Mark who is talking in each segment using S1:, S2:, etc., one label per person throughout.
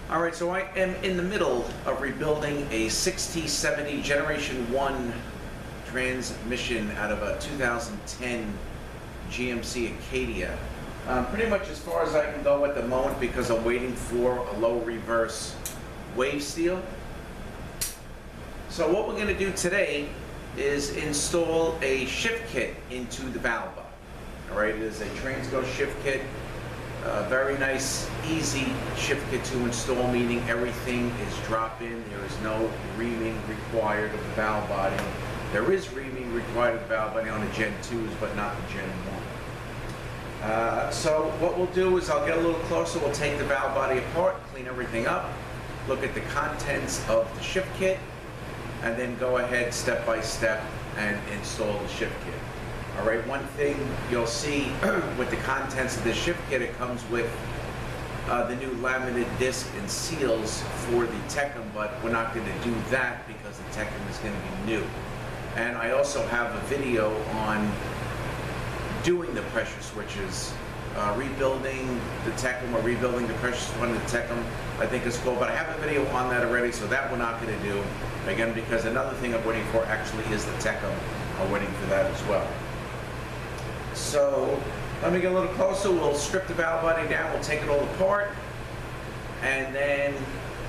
S1: All right, so I am in the middle of rebuilding a 6070 Generation 1 transmission out of a 2010 GMC Acadia. Pretty much as far as I can go at the moment because I'm waiting for a low reverse wave seal. So what we're going to do today is install a shift kit into the valve body. All right, it is a Transgo shift kit. Very nice, easy shift kit to install, meaning everything is drop-in. There is no reaming required of the valve body. There is reaming required of the valve body on the Gen2s, but not the Gen1. So what we'll do is I'll get a little closer. We'll take the valve body apart, clean everything up, look at the contents of the shift kit, and then go ahead step by step and install the shift kit. All right, one thing you'll see with the contents of this shift kit, it comes with the new laminated disc and seals for the Tcc, but we're not going to do that because the Tcc is going to be new. And I also have a video on doing the pressure switches, rebuilding the Tcc or rebuilding the pressure switch on the Tcc. I think it's cool, but I have a video on that already, so that we're not going to do. Again, because another thing I'm waiting for actually is the Tcc. I'm waiting for that as well. So let me get a little closer. We'll strip the valve body down. We'll take it all apart and then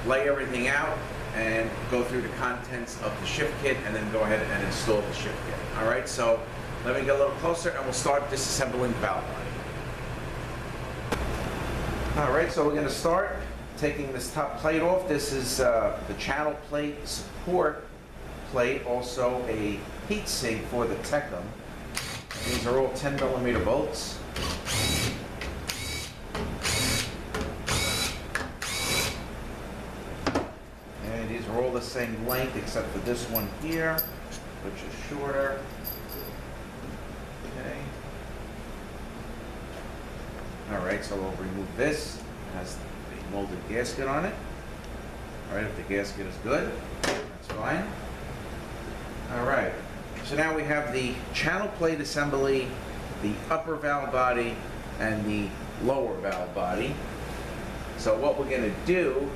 S1: lay everything out and go through the contents of the shift kit and then go ahead and install the shift kit. All right, so let me get a little closer and we'll start disassembling the valve body. All right, so we're going to start taking this top plate off. This is the channel plate support plate, also a heat sink for the Tcc. These are all 10mm bolts. And these are all the same length except for this one here, which is shorter. Okay. Alright, so we'll remove this. It has a molded gasket on it. Alright, if the gasket is good, that's fine. Alright. So now we have the channel plate assembly, the upper valve body, and the lower valve body. So what we're going to do,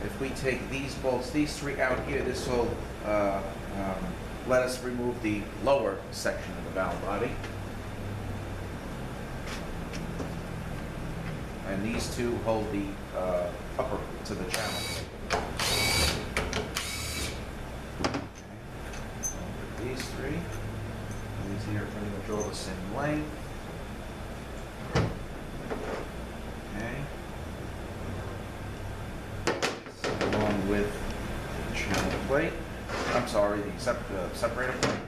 S1: if we take these bolts, these three out here, this will let us remove the lower section of the valve body. And these two hold the upper to the channel plate. These three. These here are pretty much all the same length. Okay. So along with the channel plate. I'm sorry, the separator plate.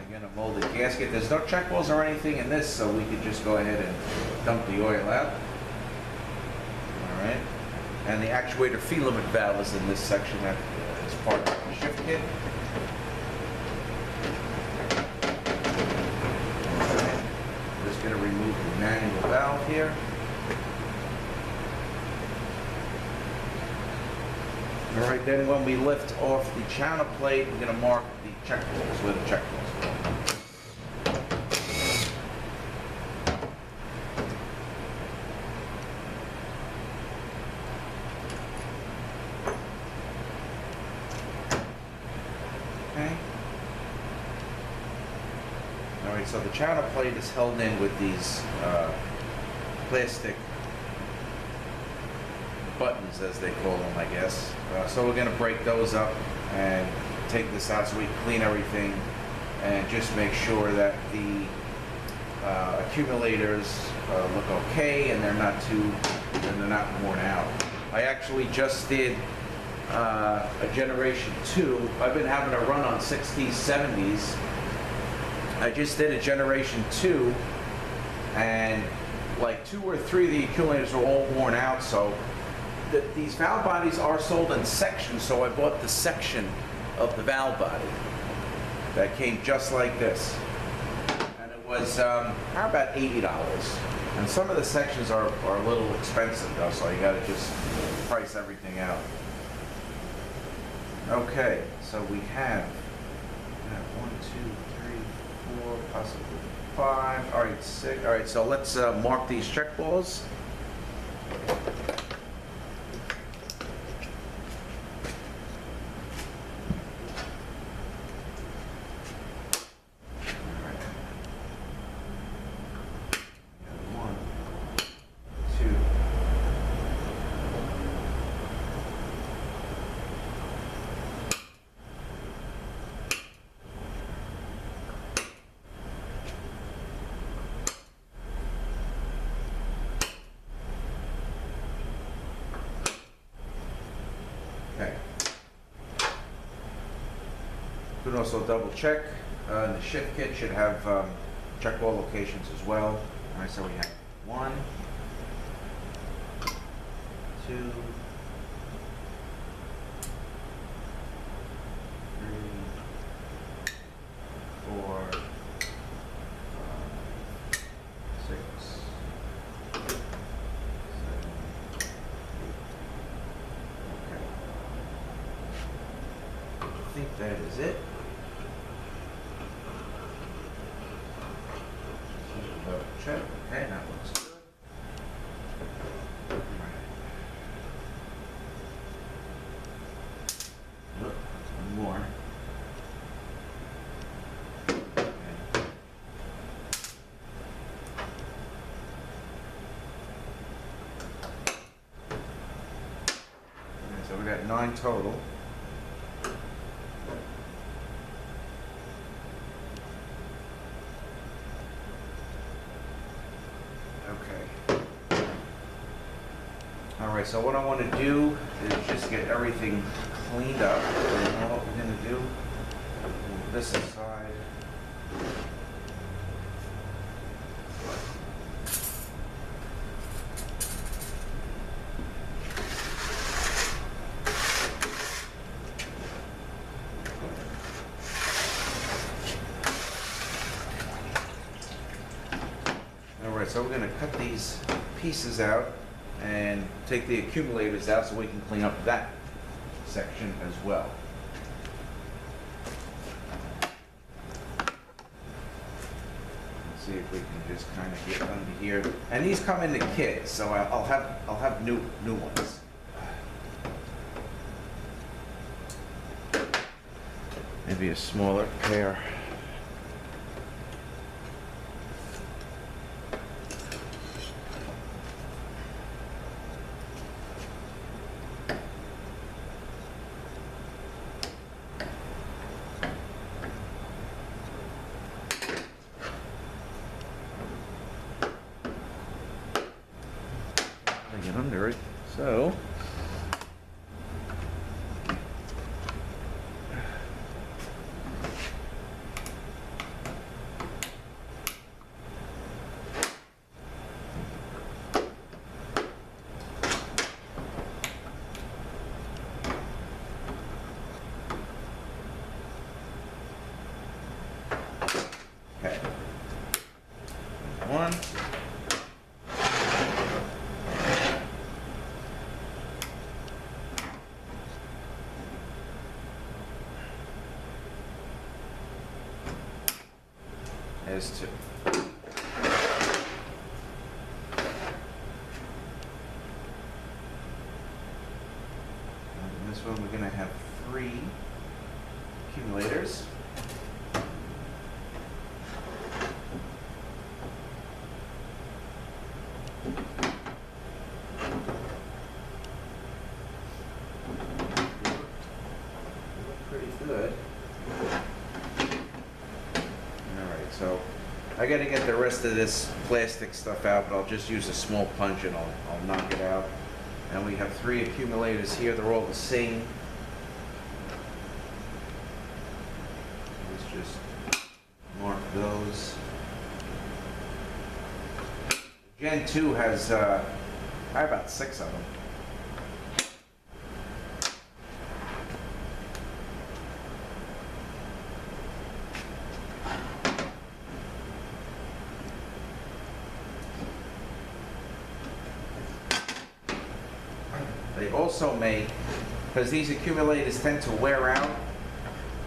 S1: Again, a molded gasket. There's no check wells or anything in this, so we could just go ahead and dump the oil out. Alright. And the actuator filament valve is in this section that is part of the shift kit. Going to remove the manual valve here. All right, then when we lift off the channel plate, we're going to mark the check holes where the check holes go. Okay. Alright, so the channel plate is held in with these plastic buttons, as they call them, I guess. So we're going to break those up and take this out so we can clean everything and just make sure that the accumulators look okay and they're not worn out. I actually just did a Generation 2. I've been having a run on 60s, 70s. I just did a Generation 2, and like 2 or 3 of the accumulators are all worn out, so these valve bodies are sold in sections, so I bought the section of the valve body that came just like this. And it was about $80. And some of the sections are a little expensive though, so you gotta just price everything out. Okay, so we have 1, 2, 3, 4, possibly 5. All right, 6. All right, so let's mark these check balls. Okay. You can also double check. The shift kit should have check all locations as well. All right, so we have 1, 2, 3, 4, 5, 6, 7. Okay. I think that is it. Double check. Okay, that looks good. Look, one more. Okay. So we got 9 total. Okay. All right, so what I want to do is just get everything cleaned up. And now what we're going to do, move this aside. So we're going to cut these pieces out and take the accumulators out so we can clean up that section as well. Let's see if we can just kind of get under here. And these come in the kit, so I'll have new ones. Maybe a smaller pair. Get under it. So okay. One. There's 2. In this one we're going to have 3 accumulators. Look pretty good. So I got to get the rest of this plastic stuff out, but I'll just use a small punch and I'll knock it out. And we have 3 accumulators here. They're all the same. Let's just mark those. Gen 2 has I have about 6 of them. They also make, because these accumulators tend to wear out,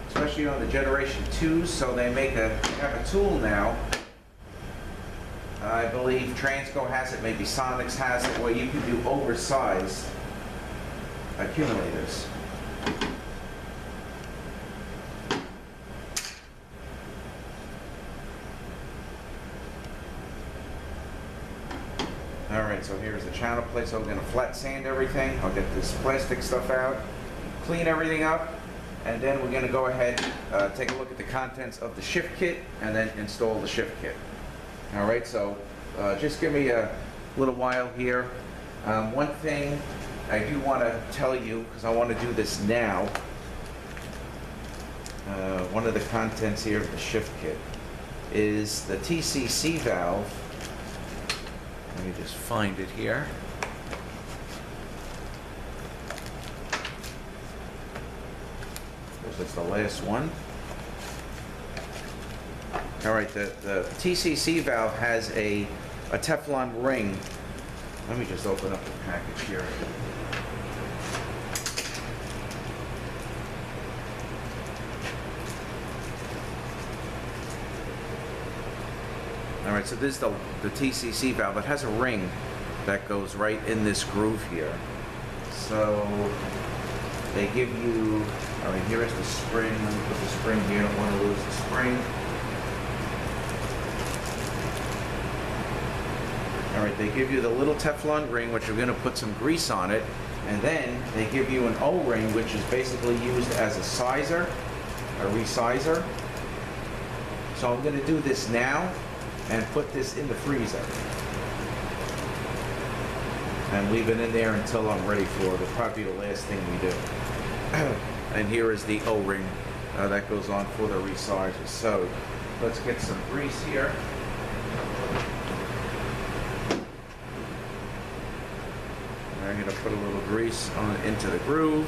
S1: especially on the Generation 2s, so they have a tool now I believe Transco has it, maybe Sonics has it, where you can do oversized accumulators. Alright, so here's the channel plate, so I'm going to flat sand everything. I'll get this plastic stuff out, clean everything up, and then we're going to go ahead, take a look at the contents of the shift kit, and then install the shift kit. Alright, so just give me a little while here. One thing I do want to tell you, because I want to do this now, one of the contents here of the shift kit is the Tcc valve. Let me just find it here. This is the last one. All right, the Tcc valve has a Teflon ring. Let me just open up the package here. All right, so this is the Tcc valve. It has a ring that goes right in this groove here. So they give you, all right, here is the spring. Let me put the spring here. I don't want to lose the spring. All right, they give you the little Teflon ring, which you're going to put some grease on it, and then they give you an O-ring, which is basically used as a sizer, a resizer. So I'm going to do this now and put this in the freezer and leave it in there until I'm ready for it. It'll probably be the last thing we do. And here is the O-ring that goes on for the resizer. So let's get some grease here. I'm going to put a little grease on into the groove.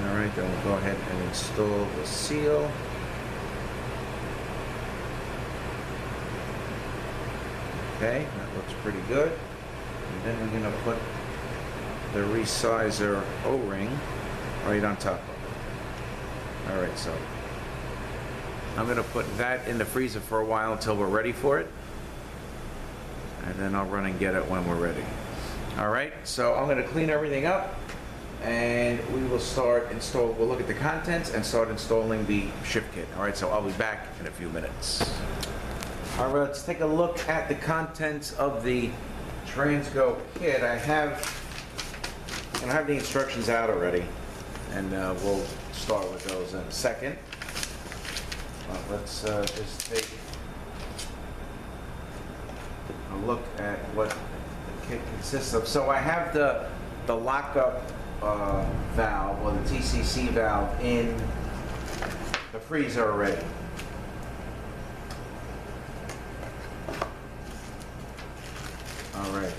S1: Alright, then we'll go ahead and install the seal. Okay, that looks pretty good. And then we're going to put the resizer O-ring right on top of it. Alright, so I'm going to put that in the freezer for a while until we're ready for it. And then I'll run and get it when we're ready. Alright, so I'm going to clean everything up. And we will we'll look at the contents and start installing the shift kit. All right, so I'll be back in a few minutes. All right, let's take a look at the contents of the Transco kit. I have the instructions out already, and we'll start with those in a second. Let's just take a look at what the kit consists of. So I have the lockup valve, or the Tcc valve, in the freezer already. Alright.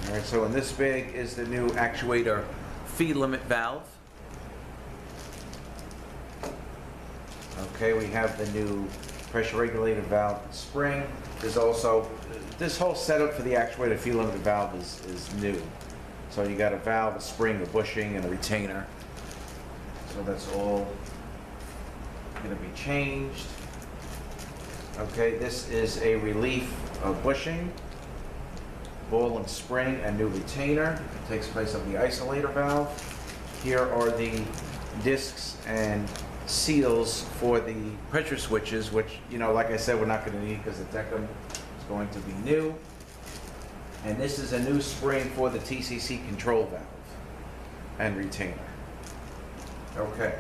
S1: Alright, so in this bag is the new Actuator feed limit valve. Okay, we have the new pressure regulator valve and spring. There's also, this whole setup for the Actuator feed limit valve is new. So you got a valve, a spring, a bushing, and a retainer. So that's all going to be changed. Okay, this is a relief of bushing, ball and spring, and new retainer. It takes place of the isolator valve. Here are the discs and seals for the pressure switches, which, you know, like I said, we're not going to need because the Decum is going to be new. And this is a new spring for the Tcc control valve and retainer. Okay.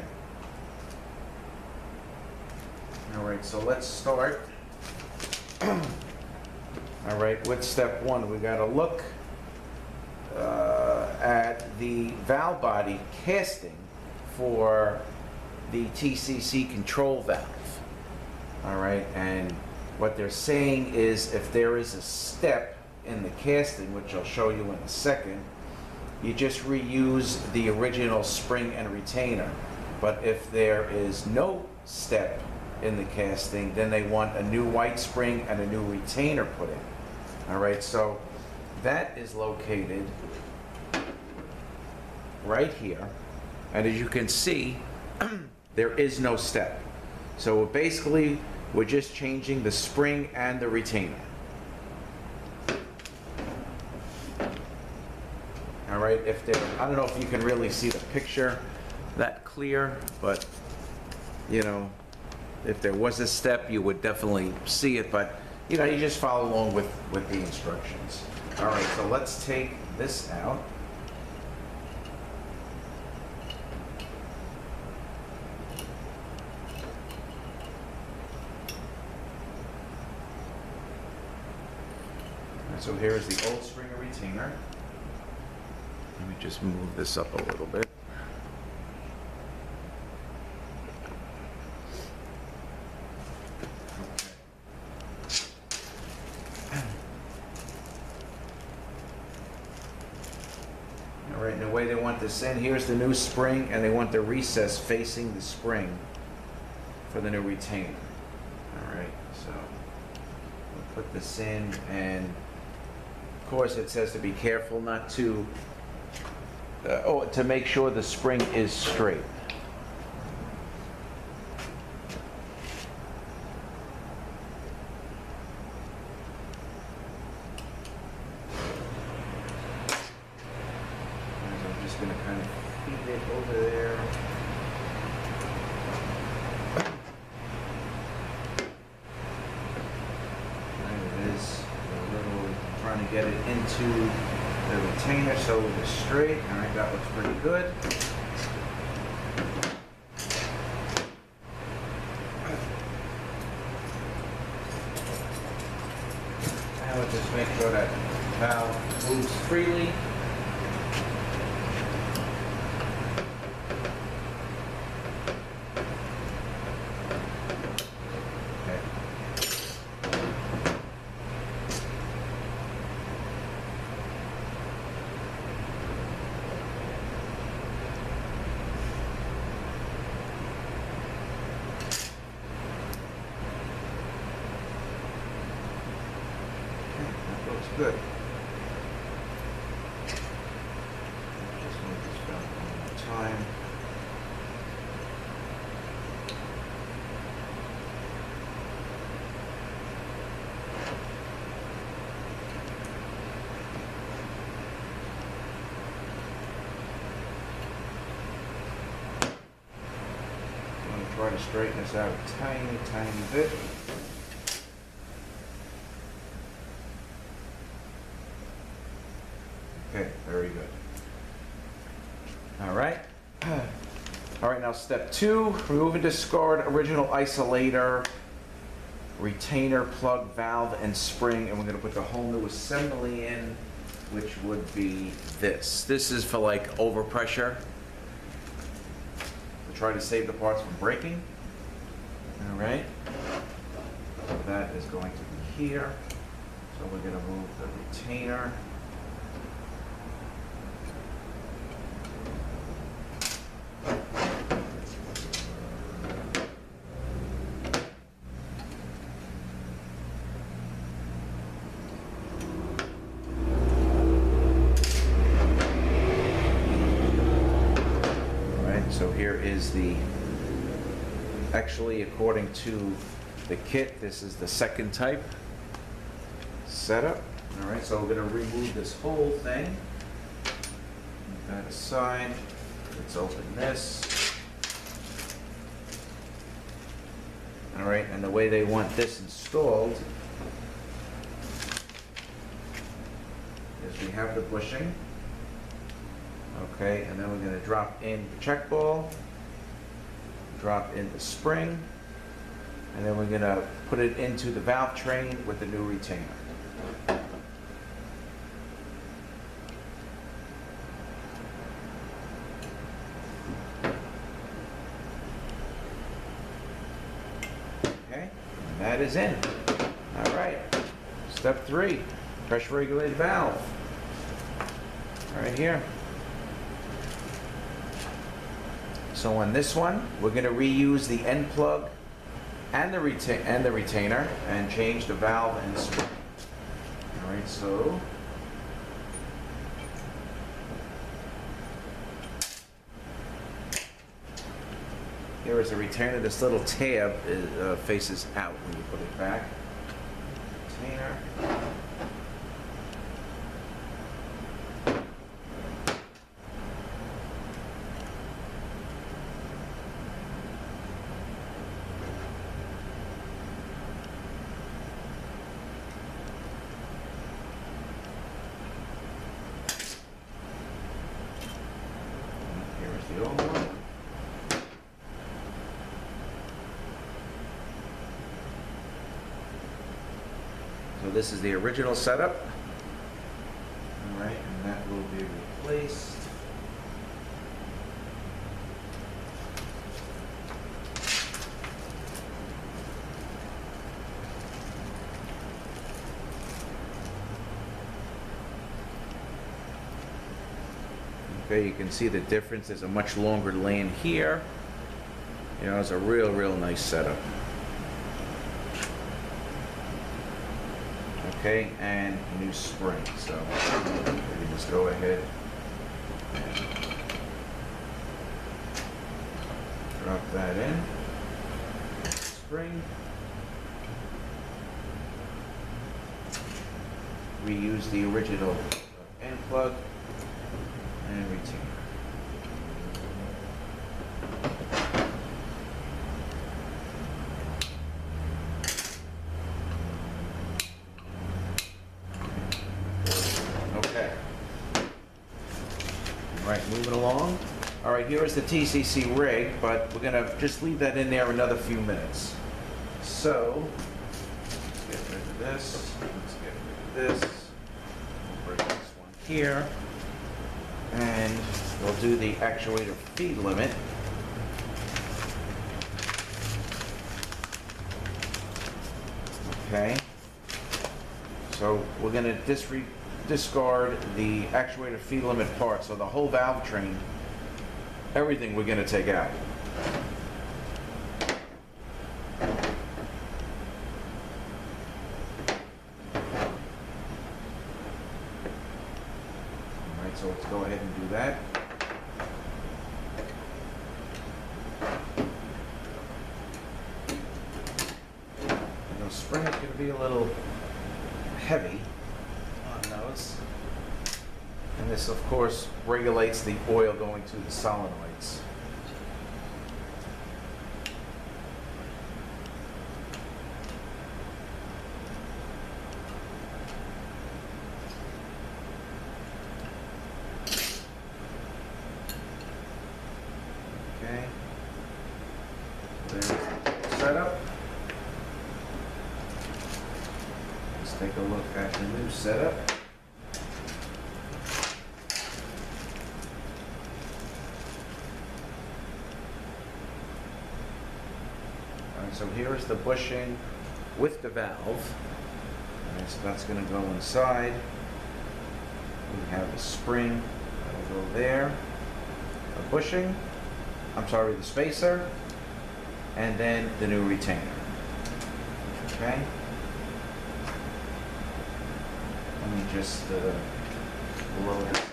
S1: All right, so let's start. All right, with step one, we got to look at the valve body casting for the Tcc control valve. All right, and what they're saying is if there is a step in the casting, which I'll show you in a second, you just reuse the original spring and retainer. But if there is no step in the casting, then they want a new white spring and a new retainer put in. All right, so that is located right here. And as you can see, there is no step. So basically, we're just changing the spring and the retainer. All right, I don't know if you can really see the picture that clear, but you know, if there was a step, you would definitely see it, but you know, you just follow along with the instructions. All right, so let's take this out. So here is the old spring and retainer. Let me just move this up a little bit. All right, and the way they want this in, here's the new spring, and they want the recess facing the spring for the new retainer. All right, so we'll put this in, and of course it says to be careful not to, to make sure the spring is straight. I'm just going to kind of feed it over there. Trying to get it into the retainer so it is straight. All right, that looks pretty good. Now we'll just make sure that valve moves freely. Good. Just move this back one more time. I'm going to try to straighten this out a tiny bit. Okay, very good. All right. All right, now step 2, remove and discard original isolator, retainer, plug, valve, and spring, and we're going to put the whole new assembly in, which would be this. This is for like overpressure, to try to save the parts from breaking. All right. So that is going to be here. So we're going to move the retainer. So here is actually according to the kit, this is the second type setup. All right, so we're going to remove this whole thing. Move that aside. Let's open this. All right, and the way they want this installed is we have the bushing. Okay, and then we're going to drop in the check ball, drop in the spring, and then we're going to put it into the valve train with the new retainer. Okay, and that is in. All right, step 3, pressure regulated valve. Right here. So on this one, we're going to reuse the end plug and the retainer and change the valve and spring. All right, so Here is the retainer. This little tab faces out when you put it back. Retainer. The old one. So this is the original setup. All right, and that will be replaced. Okay, you can see the difference. There's a much longer lane here. You know, it's a real nice setup. Okay, and new spring. So we just go ahead and drop that in. Spring. Reuse the original end plug. And retainer. Okay. All right, moving along. All right, here is the TCC rig, but we're gonna just leave that in there another few minutes. So, let's get rid of this. Let's get rid of this. We'll bring this one here. And we'll do the actuator feed limit. Okay. So we're going to discard the actuator feed limit part. So the whole valve train, everything we're going to take out. So let's go ahead and do that. The spring is going to be a little heavy on those. And this, of course, regulates the oil going to the solenoids. Setup. Let's take a look at the new setup. Alright, so here is the bushing with the valve. Alright, so that's going to go inside. We have the spring that will go there. The bushing, the spacer. And then the new retainer. Okay. Let me just blow this out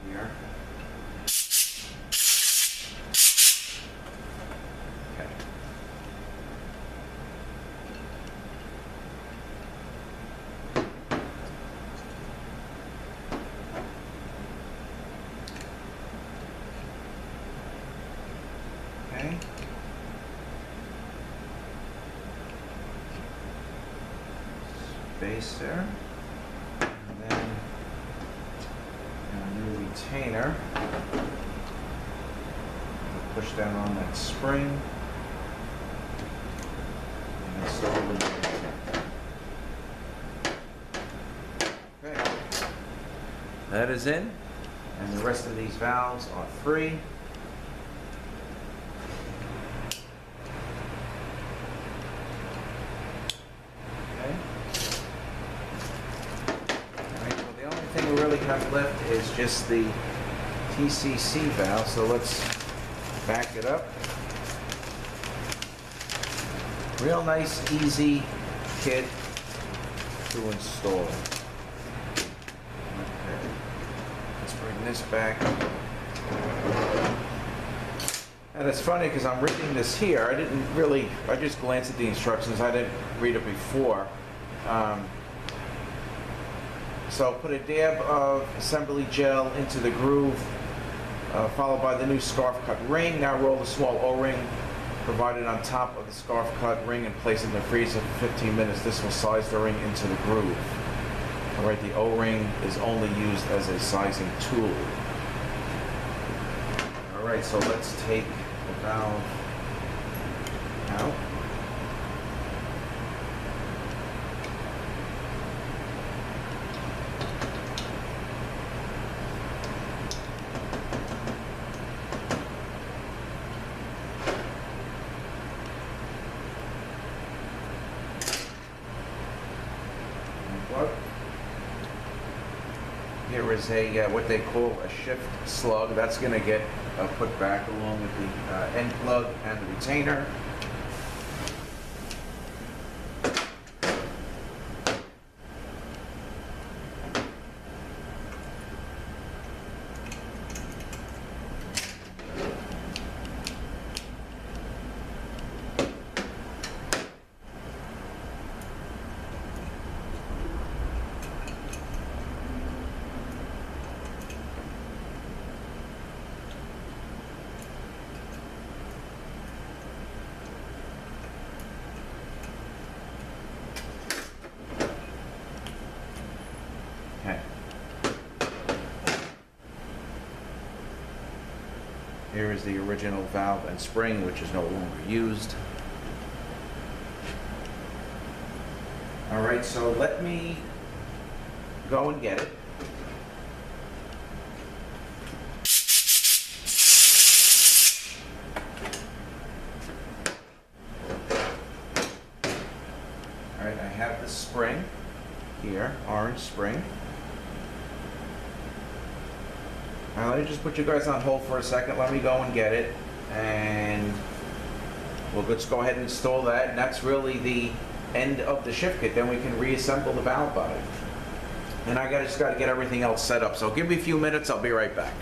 S1: here. Okay. Okay. Spacer, and then a new retainer. We'll push down on that spring, and then slowly. Okay, that is in, and the rest of these valves are free. Have left is just the Tcc valve, so let's back it up. Real nice, easy kit to install. Okay. Let's bring this back. And it's funny because I'm reading this here. I just glanced at the instructions. I didn't read it before. So put a dab of assembly gel into the groove, followed by the new scarf cut ring. Now roll the small O-ring provided on top of the scarf cut ring and place it in the freezer for 15 minutes. This will size the ring into the groove. All right, the O-ring is only used as a sizing tool. All right, so let's take the valve out. Here is a what they call a shift slug. That's going to get put back along with the end plug and the retainer. Here is the original valve and spring, which is no longer used. All right, so let me go and get it. All right, I have the spring here, orange spring. Now let me just put you guys on hold for a second. Let me go and get it, and we'll just go ahead and install that. And that's really the end of the shift kit. Then we can reassemble the valve body. And just got to get everything else set up. So give me a few minutes. I'll be right back.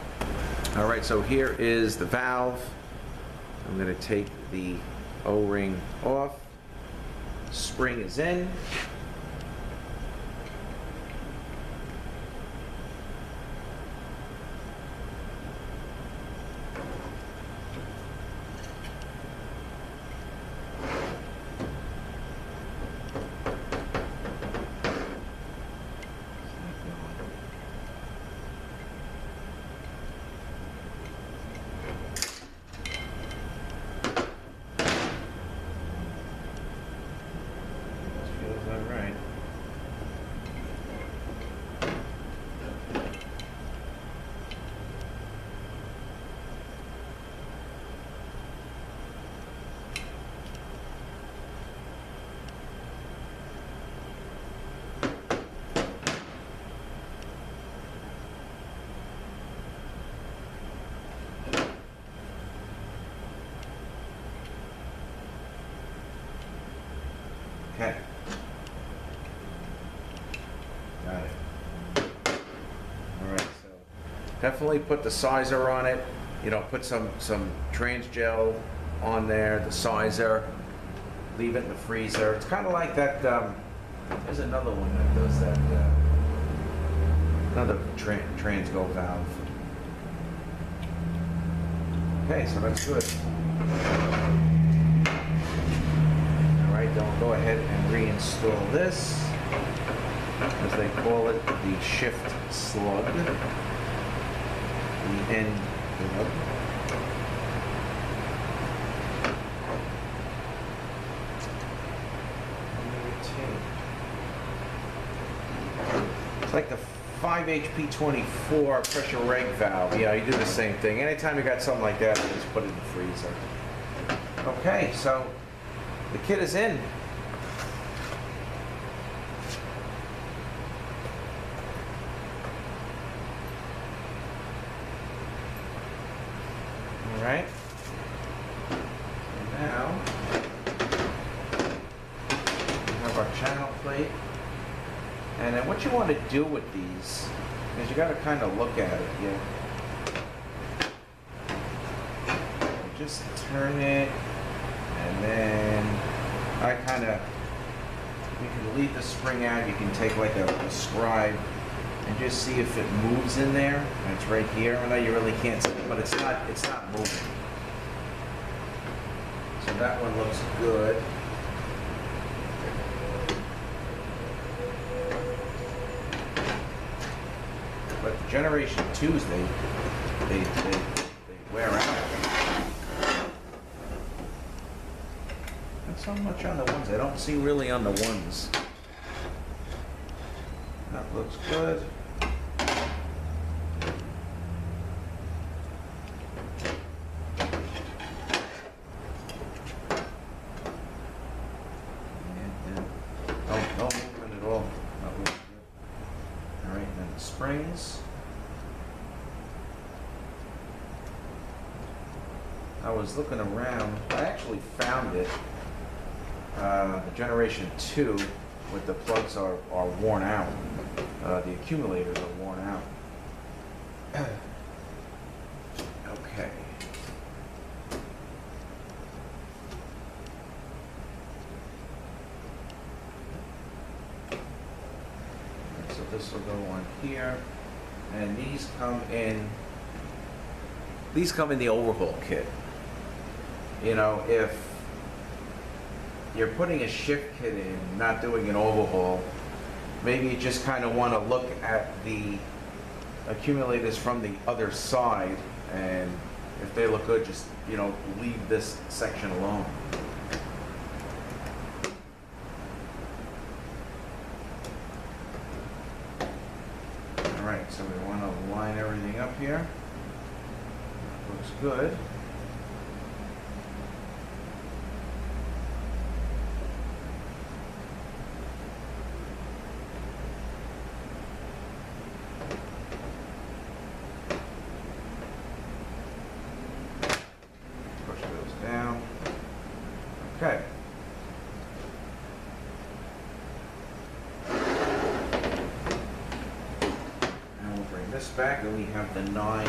S1: All right. So here is the valve. I'm going to take the O-ring off. Spring is in. Okay. Got it. All right, so definitely put the sizer on it. You know, put some trans gel on there, the sizer. Leave it in the freezer. It's kind of like that. There's another one that does that. Another Transgo valve. Okay, so that's good. Don't go ahead and reinstall this, as they call it, the shift slug, the end plug. It's like the 5HP24 pressure reg valve. You know, you do the same thing. Anytime you got something like that, you just put it in the freezer. Okay, so the kit is in. All right. And now we have our channel plate. And then what you want to do with these is you got to kind of look at it. Yeah. just turn it, and then you can leave the spring out. You can take like a scribe and just see if it moves in there. And it's right here. I know you really can't see it, but it's not moving. So that one looks good. But the Generation 2s, they wear out. Not so much on the ones. I don't see really on the ones. That looks good. No movement at all. That looks good. All right, then the springs. I was looking around. I actually found it. The Generation 2 with the plugs are worn out. The accumulators are worn out. Okay. So this will go on here, and these come in the overhaul kit. You know, if you're putting a shift kit in, not doing an overhaul, maybe you just kind of want to look at the accumulators from the other side, and if they look good, just, you know, leave this section alone. All right, so we want to line everything up here. Looks good. Okay. And we'll bring this back, and we have the 9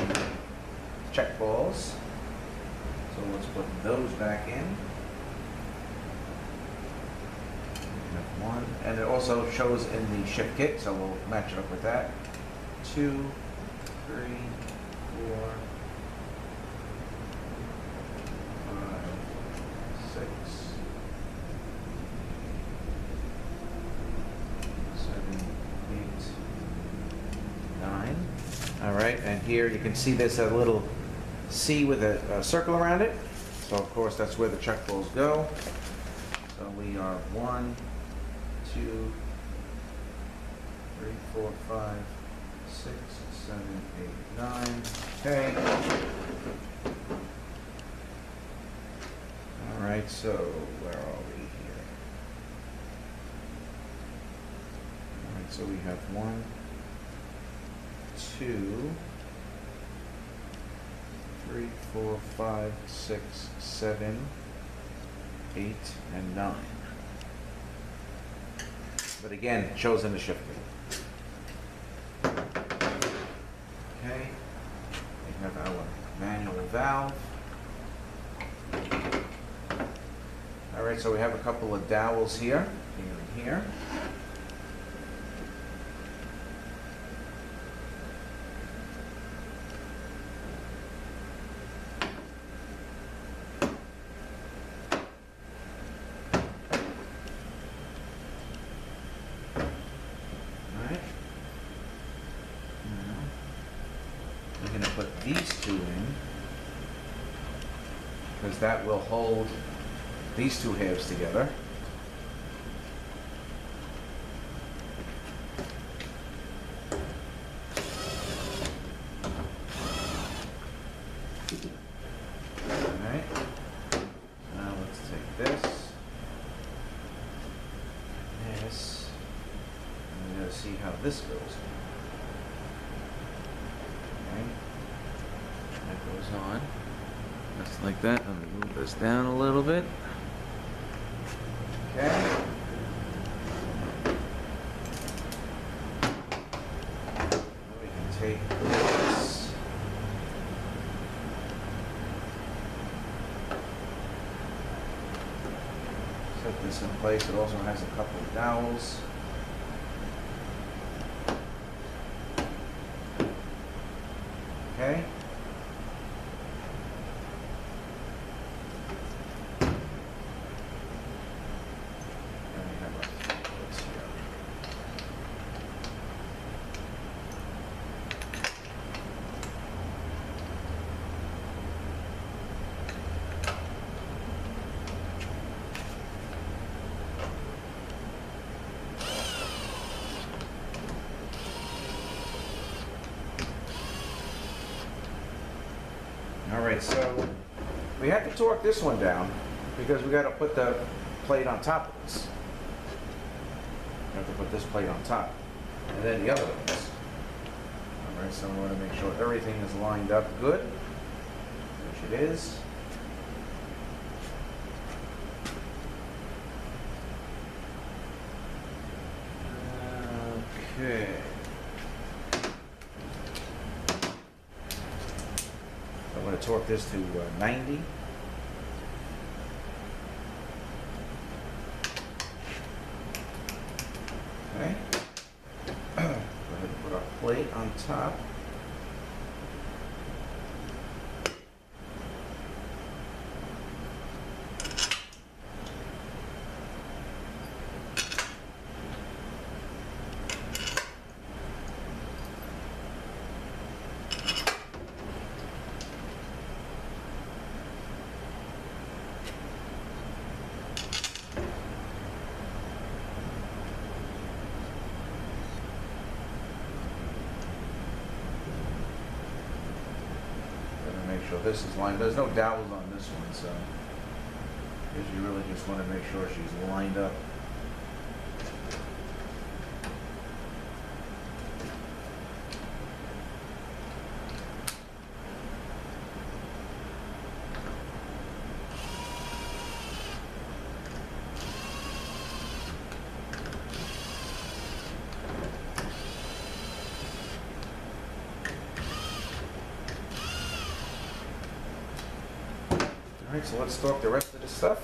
S1: check balls. So let's put those back in. We have 1, and it also shows in the shift kit, so we'll match it up with that. 2, 3, 4. 9. All right, and here you can see there's a little C with a circle around it. So of course that's where the check balls go. So we are 1, 2, 3, 4, 5, 6, 7, 8, 9. Okay. All right, so where are we here? All right, so we have 1, 2, 3, 4, 5, 6, 7, 8, and 9. But again, it shows in the shift kit. Okay, we have our manual valve. All right, so we have a couple of dowels here, and here. Put these 2 in, because that will hold these 2 halves together. Alright, now let's take this, and we're going to see how this goes. Goes on just like that. I'm going to move this down a little bit. Okay. We can take this put this in place. It also has a couple of dowels. Okay. Alright, so we had to torque this one down because we got to put the plate on top of this. We have to put this plate on top. And then the other ones. Alright, so we want to make sure everything is lined up good, which it is. Okay. I'm going to torque this to 90. Okay. Go ahead and put our plate on top. Make sure this is lined. There's no dowels on this one, so because you really just want to make sure she's lined up. Alright, so let's torque the rest of the stuff.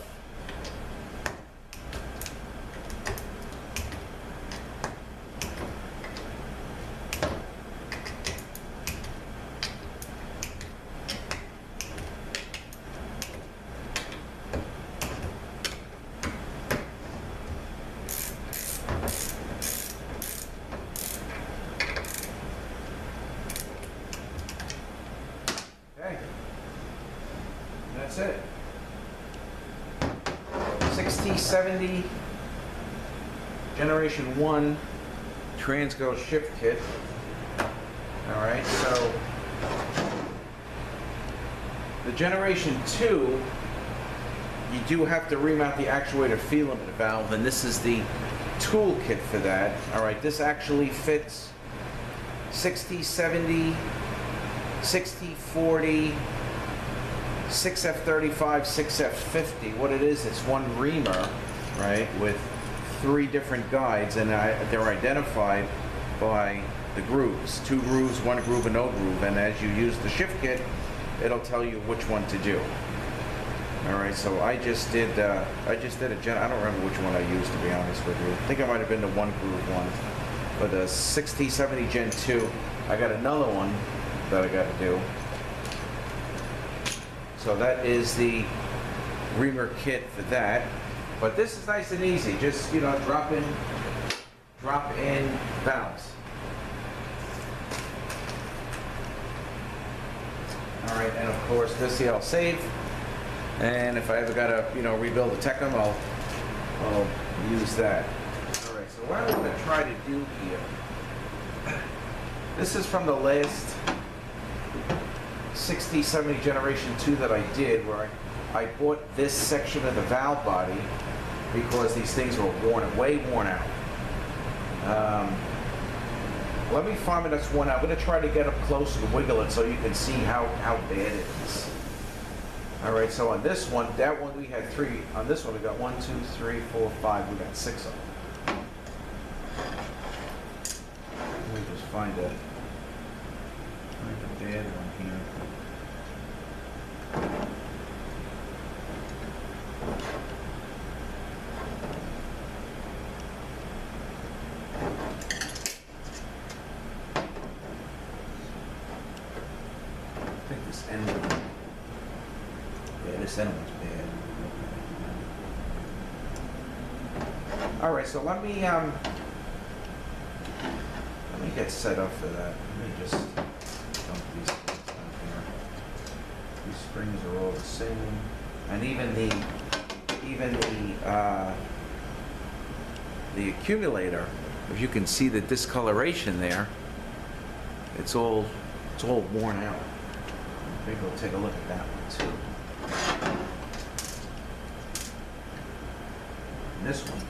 S1: Okay. That's it. 6070 Generation 1 Transgo shift kit. Alright, so the Generation 2, you do have to remount the actuator filament valve, and this is the tool kit for that. Alright, this actually fits 6070, 6040, 6F35, 6F50. What it is, it's one reamer, right, with 3 different guides, and they're identified by the grooves. 2 grooves, 1 groove, and no groove. And as you use the shift kit, it'll tell you which one to do. All right, so I just did a Gen. I don't remember which one I used, to be honest with you. I think I might have been the 1 groove one, but the 6070 Gen 2. I got another one that I got to do. So that is the reamer kit for that. But this is nice and easy. Just, you know, drop in valves. All right, and of course this here I'll save. And if I ever gotta, you know, rebuild the Tecum, I'll use that. All right, so what I'm gonna try to do here. This is from the last 6070 Generation 2 that I did, where I bought this section of the valve body because these things were way worn out. Let me find this one out. I'm going to try to get up close and wiggle it so you can see how bad it is. Alright, so on this one, that one we had 3. On this one we got 1, 2, 3, 4, 5. We got 6 of them. Let me just find a bad one here. I think this end one. Yeah, this end one's bad. All right, so let me get set up for that. Let me just dump these things on here. These springs are all the same, and even the accumulator. If you can see the discoloration there, it's all worn out. Maybe we'll take a look at that one too. And this one's.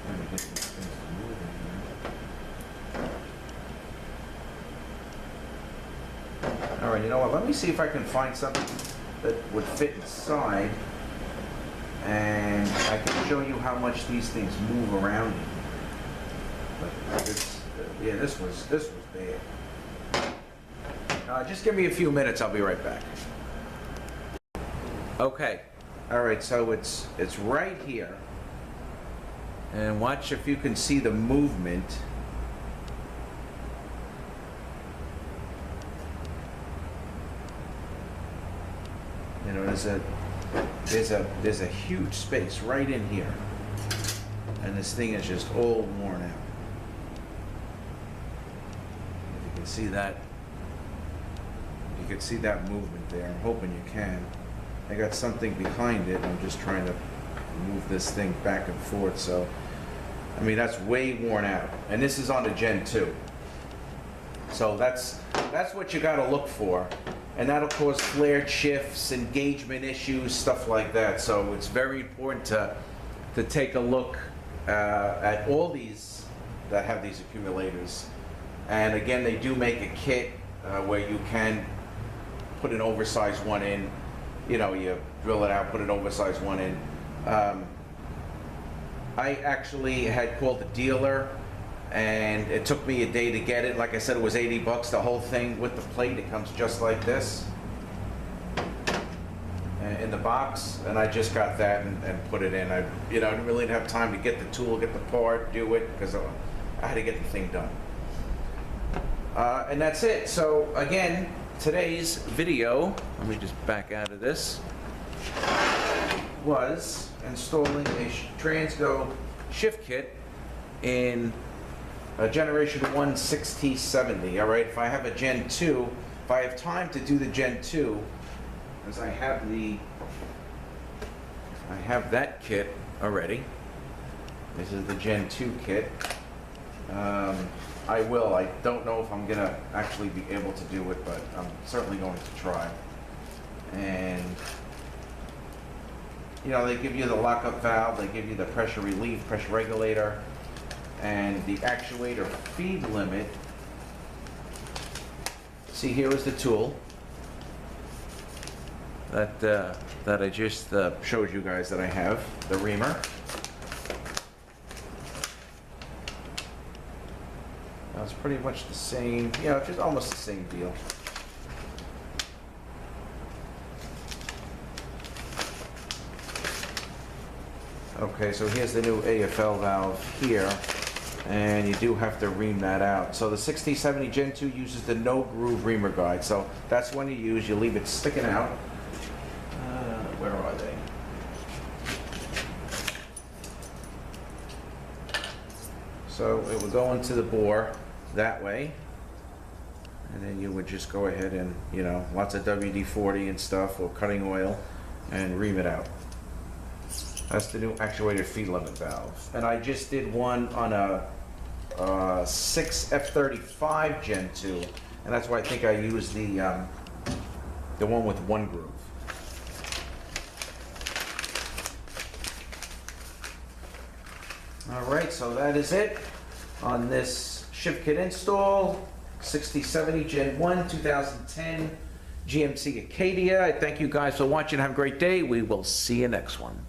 S1: Let me get these things to move in here. All right, you know what? Let me see if I can find something that would fit inside, and I can show you how much these things move around. But this was bad. Just give me a few minutes. I'll be right back. Okay. All right. So it's right here, and watch if you can see the movement. You know, there's a huge space right in here, and this thing is just all worn out. If you can see that, you can see that movement there. I'm hoping you can. I got something behind it. I'm just trying to move this thing back and forth. So, I mean, that's way worn out, and this is on the Gen 2. So that's what you got to look for. And that'll cause flared shifts, engagement issues, stuff like that. So it's very important to take a look at all these that have these accumulators. And again, they do make a kit where you can put an oversized one in. You know, you drill it out, put an oversized one in. I actually had called the dealer, and it took me a day to get it. Like I said, it was $80, the whole thing with the plate. It comes just like this in the box, and I just got that and put it in. I didn't really have time to get the tool, get the part, do it, because I had to get the thing done. And that's it. So again, today's video, let me just back out of this, was installing a Transgo shift kit in a Generation 1 6T70. All right, if I have a Gen 2, if I have time to do the Gen 2, as I have that kit already. This is the Gen 2 kit. I will. I don't know if I'm gonna actually be able to do it, but I'm certainly going to try. And you know, they give you the lockup valve, they give you the pressure relief, pressure regulator, and the actuator feed limit. See, here is the tool that I just showed you guys that I have, the reamer. It's pretty much the same, just almost the same deal. Okay, so here's the new AFL valve here, and you do have to ream that out. So the 6070 Gen 2 uses the no groove reamer guide, so that's when you use, you leave it sticking out. Where are they? So it will go into the bore that way, and then you would just go ahead and, lots of WD-40 and stuff, or cutting oil, and ream it out. That's the new actuator feed limit valve. And I just did one on a 6 F35 Gen 2, and that's why I think I used the one with one groove. All right, so that is it on this shift kit install, 6070 Gen 1 2010 GMC Acadia. I thank you guys for watching. Have a great day. We will see you next one.